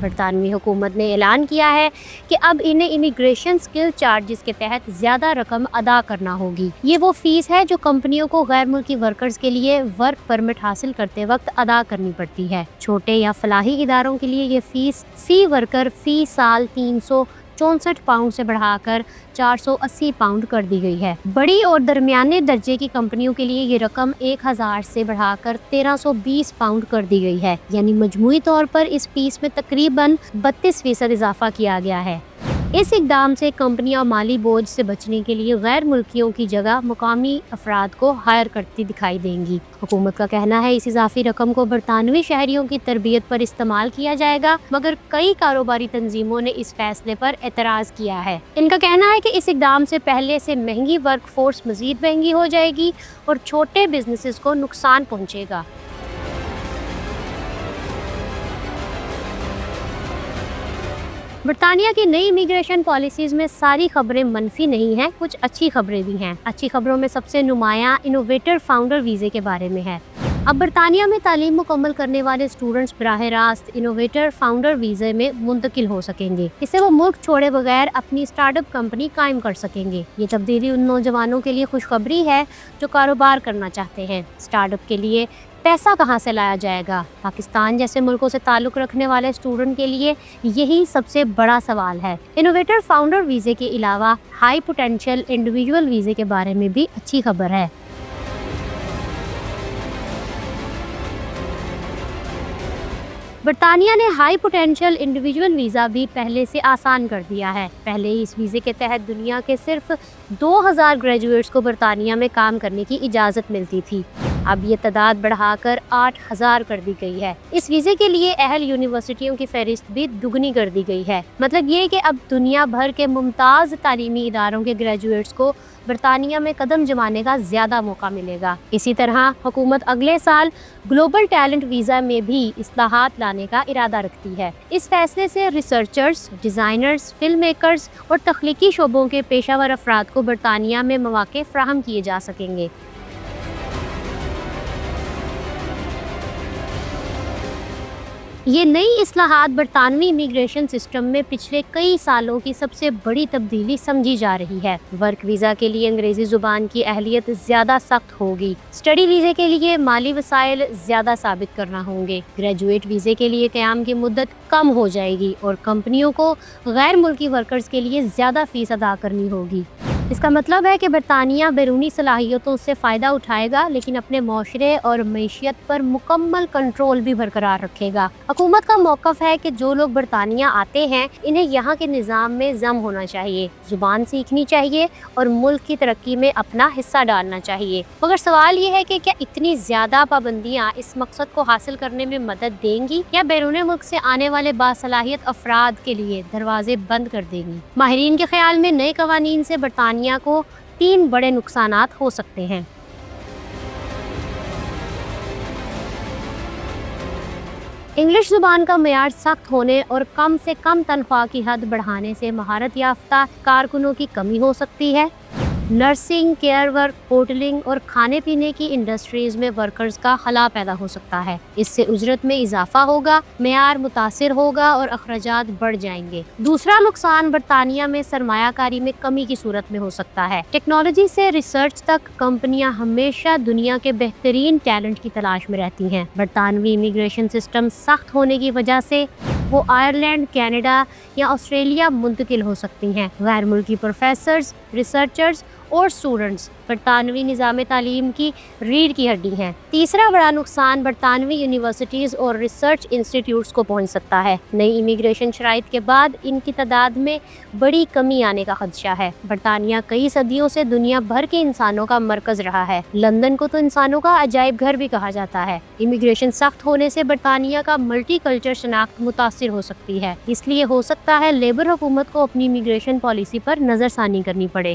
برطانوی حکومت نے اعلان کیا ہے کہ اب انہیں امیگریشن سکل چارجز کے تحت زیادہ رقم ادا کرنا ہوگی۔ یہ وہ فیس ہے جو کمپنیوں کو غیر ملکی ورکرز کے لیے ورک پرمٹ حاصل کرتے وقت ادا کرنی پڑتی ہے۔ چھوٹے یا فلاحی اداروں کے لیے یہ فیس فی ورکر فی سال 364 پاؤنڈ سے بڑھا کر 480 پاؤنڈ کر دی گئی ہے۔ بڑی اور درمیانے درجے کی کمپنیوں کے لیے یہ رقم 1000 سے بڑھا کر 1320 پاؤنڈ کر دی گئی ہے، یعنی مجموعی طور پر اس فیس میں تقریباً 32% اضافہ کیا گیا ہے۔ اس اقدام سے کمپنیاں مالی بوجھ سے بچنے کے لیے غیر ملکیوں کی جگہ مقامی افراد کو ہائر کرتی دکھائی دیں گی۔ حکومت کا کہنا ہے اس اضافی رقم کو برطانوی شہریوں کی تربیت پر استعمال کیا جائے گا، مگر کئی کاروباری تنظیموں نے اس فیصلے پر اعتراض کیا ہے۔ ان کا کہنا ہے کہ اس اقدام سے پہلے سے مہنگی ورک فورس مزید مہنگی ہو جائے گی اور چھوٹے بزنسز کو نقصان پہنچے گا۔ برطانیہ کی نئی امیگریشن پالیسیز میں ساری خبریں منفی نہیں ہیں، کچھ اچھی خبریں بھی ہیں۔ اچھی خبروں میں سب سے نمایاں انوویٹر فاؤنڈر ویزے کے بارے میں ہے۔ اب برطانیہ میں تعلیم مکمل کرنے والے اسٹوڈنٹس براہ راست انوویٹر فاؤنڈر ویزے میں منتقل ہو سکیں گے۔ اس سے وہ ملک چھوڑے بغیر اپنی اسٹارٹ اپ کمپنی قائم کر سکیں گے۔ یہ تبدیلی ان نوجوانوں کے لیے خوشخبری ہے جو کاروبار کرنا چاہتے ہیں۔ اسٹارٹ اپ کے لیے پیسہ کہاں سے لایا جائے گا؟ پاکستان جیسے ملکوں سے تعلق رکھنے والے اسٹوڈنٹ کے لیے یہی سب سے بڑا سوال ہے۔ انوویٹر فاؤنڈر ویزے کے علاوہ ہائی پوٹینشیل انڈیویجول ویزے کے بارے میں بھی اچھی خبر ہے۔ برطانیہ نے ہائی پوٹینشیل انڈیویجول ویزا بھی پہلے سے آسان کر دیا ہے۔ پہلے اس ویزے کے تحت دنیا کے صرف 2000 گریجویٹس کو برطانیہ میں کام کرنے کی اجازت ملتی تھی۔ اب یہ تعداد بڑھا کر 8000 کر دی گئی ہے۔ اس ویزے کے لیے اہل یونیورسٹیوں کی فہرست بھی دگنی کر دی گئی ہے۔ مطلب یہ کہ اب دنیا بھر کے ممتاز تعلیمی اداروں کے گریجویٹس کو برطانیہ میں قدم جمانے کا زیادہ موقع ملے گا۔ اسی طرح حکومت اگلے سال گلوبل ٹیلنٹ ویزا میں بھی اصلاحات لانے کا ارادہ رکھتی ہے۔ اس فیصلے سے ریسرچرز، ڈیزائنرز، فلم میکرز اور تخلیقی شعبوں کے پیشہ ور افراد کو برطانیہ میں مواقع فراہم کیے جا سکیں گے۔ یہ نئی اصلاحات برطانوی امیگریشن سسٹم میں پچھلے کئی سالوں کی سب سے بڑی تبدیلی سمجھی جا رہی ہے۔ ورک ویزا کے لیے انگریزی زبان کی اہلیت زیادہ سخت ہوگی۔ اسٹڈی ویزے کے لیے مالی وسائل زیادہ ثابت کرنا ہوں گے۔ گریجویٹ ویزے کے لیے قیام کی مدت کم ہو جائے گی اور کمپنیوں کو غیر ملکی ورکرز کے لیے زیادہ فیس ادا کرنی ہوگی۔ اس کا مطلب ہے کہ برطانیہ بیرونی صلاحیتوں سے فائدہ اٹھائے گا لیکن اپنے معاشرے اور معیشت پر مکمل کنٹرول بھی برقرار رکھے گا۔ حکومت کا موقف ہے کہ جو لوگ برطانیہ آتے ہیں انہیں یہاں کے نظام میں ضم ہونا چاہیے، زبان سیکھنی چاہیے اور ملک کی ترقی میں اپنا حصہ ڈالنا چاہیے۔ مگر سوال یہ ہے کہ کیا اتنی زیادہ پابندیاں اس مقصد کو حاصل کرنے میں مدد دیں گی یا بیرون ملک سے آنے والے باصلاحیت افراد کے لیے دروازے بند کر دیں گی؟ ماہرین کے خیال میں نئے قوانین سے برطانیہ کو 3 بڑے نقصانات ہو سکتے ہیں۔ انگلش زبان کا معیار سخت ہونے اور کم سے کم تنخواہ کی حد بڑھانے سے مہارت یافتہ کارکنوں کی کمی ہو سکتی ہے۔ نرسنگ، کیئر ورک، ہوٹلنگ اور کھانے پینے کی انڈسٹریز میں ورکرز کا خلا پیدا ہو سکتا ہے۔ اس سے اجرت میں اضافہ ہوگا، معیار متاثر ہوگا اور اخراجات بڑھ جائیں گے۔ دوسرا نقصان برطانیہ میں سرمایہ کاری میں کمی کی صورت میں ہو سکتا ہے۔ ٹیکنالوجی سے ریسرچ تک کمپنیاں ہمیشہ دنیا کے بہترین ٹیلنٹ کی تلاش میں رہتی ہیں۔ برطانوی امیگریشن سسٹم سخت ہونے کی وجہ سے وہ آئرلینڈ، کینیڈا یا آسٹریلیا منتقل ہو سکتی ہیں۔ غیر ملکی پروفیسرز، ریسرچرز اور اسٹوڈنٹس برطانوی نظام تعلیم کی ریڑھ کی ہڈی ہیں۔ تیسرا بڑا نقصان برطانوی یونیورسٹیز اور ریسرچ انسٹیٹیوٹس کو پہنچ سکتا ہے۔ نئی امیگریشن شرائط کے بعد ان کی تعداد میں بڑی کمی آنے کا خدشہ ہے۔ برطانیہ کئی صدیوں سے دنیا بھر کے انسانوں کا مرکز رہا ہے۔ لندن کو تو انسانوں کا عجائب گھر بھی کہا جاتا ہے۔ امیگریشن سخت ہونے سے برطانیہ کا ملٹی کلچر شناخت متاثر ہو سکتی ہے۔ اس لیے ہو سکتا ہے لیبر حکومت کو اپنی امیگریشن پالیسی پر نظر ثانی کرنی پڑے۔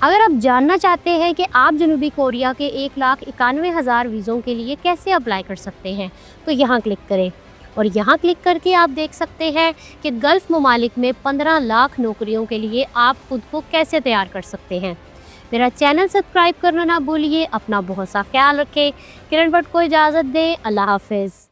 اگر آپ جاننا چاہتے ہیں کہ آپ جنوبی کوریا کے 1,91,000 ویزوں کے لیے کیسے اپلائی کر سکتے ہیں تو یہاں کلک کریں، اور یہاں کلک کر کے آپ دیکھ سکتے ہیں کہ گلف ممالک میں 15 لاکھ نوکریوں کے لیے آپ خود کو کیسے تیار کر سکتے ہیں۔ میرا چینل سبسکرائب کرنا نہ بھولیے. اپنا بہت سا خیال رکھیں. کرن بٹ کو اجازت دیں. اللہ حافظ.